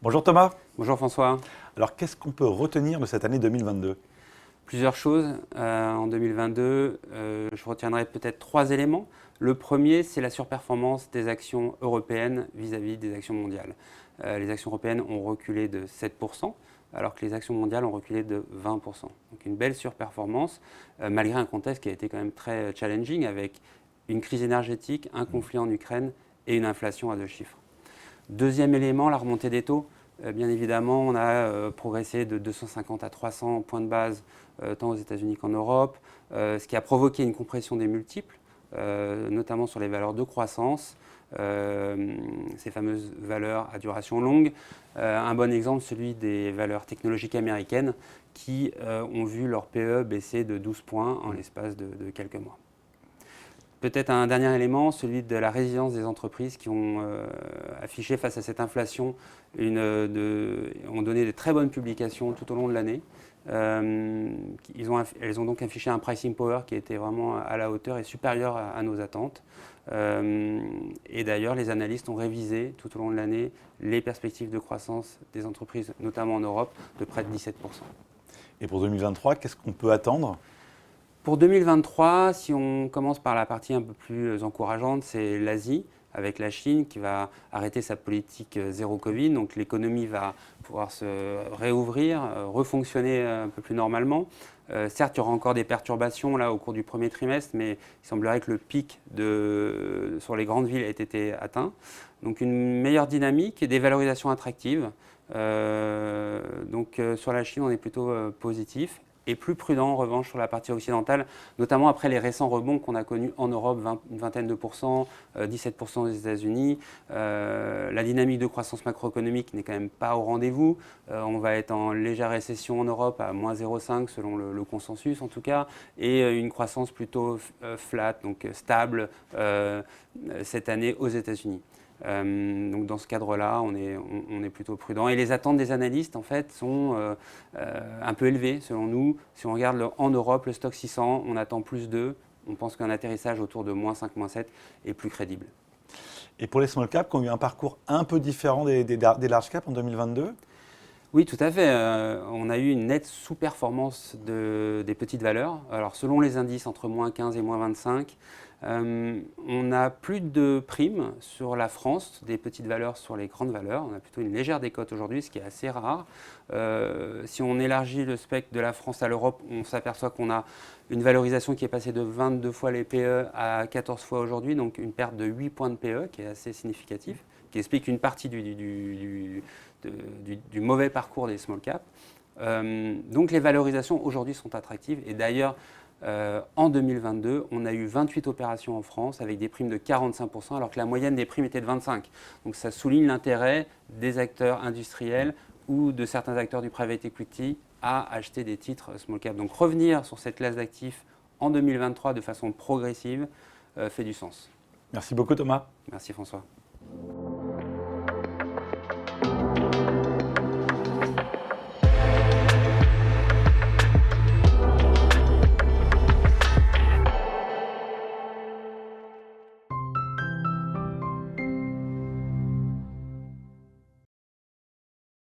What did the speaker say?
Bonjour Thomas. Bonjour François. Alors qu'est-ce qu'on peut retenir de cette année 2022? Plusieurs choses en 2022. Je retiendrai peut-être 3 éléments. Le premier, c'est la surperformance des actions européennes vis-à-vis des actions mondiales. Les actions européennes ont reculé de 7%, alors que les actions mondiales ont reculé de 20%. Donc une belle surperformance, malgré un contexte qui a été quand même très challenging, avec une crise énergétique, un conflit en Ukraine et une inflation à 2 chiffres. Deuxième élément, la remontée des taux. Bien évidemment, on a progressé de 250 à 300 points de base, tant aux États-Unis qu'en Europe, ce qui a provoqué une compression des multiples, notamment sur les valeurs de croissance, ces fameuses valeurs à duration longue. Un bon exemple, celui des valeurs technologiques américaines qui ont vu leur PE baisser de 12 points en l'espace de quelques mois. Peut-être un dernier élément, celui de la résilience des entreprises qui ont affiché face à cette inflation, ont donné de très bonnes publications tout au long de l'année. Elles ont donc affiché un pricing power qui était vraiment à la hauteur et supérieur à nos attentes. Et d'ailleurs, les analystes ont révisé tout au long de l'année les perspectives de croissance des entreprises, notamment en Europe, de près de 17%. Et pour 2023, qu'est-ce qu'on peut attendre? Pour 2023, si on commence par la partie un peu plus encourageante, c'est l'Asie, avec la Chine qui va arrêter sa politique zéro Covid. Donc l'économie va pouvoir se réouvrir, refonctionner un peu plus normalement. Certes, il y aura encore des perturbations là, au cours du premier trimestre, mais il semblerait que le pic sur les grandes villes ait été atteint. Donc une meilleure dynamique et des valorisations attractives. Sur la Chine, on est plutôt positif. Et plus prudent en revanche sur la partie occidentale, notamment après les récents rebonds qu'on a connus en Europe, une vingtaine de pourcents, 17% aux États-Unis. La dynamique de croissance macroéconomique n'est quand même pas au rendez-vous. On va être en légère récession en Europe à moins 0,5 selon le consensus en tout cas, et une croissance plutôt flat, donc stable cette année aux États-Unis. Donc dans ce cadre-là, on est plutôt prudent. Et les attentes des analystes, en fait, sont un peu élevées, selon nous. Si on regarde en Europe, le stock 600, on attend plus 2. On pense qu'un atterrissage autour de moins 5, moins 7 est plus crédible. Et pour les small caps, qui ont eu un parcours un peu différent des large caps en 2022? Oui, tout à fait. On a eu une nette sous-performance des petites valeurs. Alors, selon les indices, entre moins 15 et moins 25, on n'a plus de primes sur la France, des petites valeurs sur les grandes valeurs. On a plutôt une légère décote aujourd'hui, ce qui est assez rare. Si on élargit le spectre de la France à l'Europe, on s'aperçoit qu'on a une valorisation qui est passée de 22 fois les PE à 14 fois aujourd'hui, donc une perte de 8 points de PE qui est assez significative, qui explique une partie du mauvais parcours des small caps. Donc les valorisations aujourd'hui sont attractives et d'ailleurs en 2022 on a eu 28 opérations en France avec des primes de 45% alors que la moyenne des primes était de 25%. Donc ça souligne l'intérêt des acteurs industriels ou de certains acteurs du private equity à acheter des titres small cap. Donc revenir sur cette classe d'actifs en 2023 de façon progressive fait du sens. Merci beaucoup Thomas. Merci François.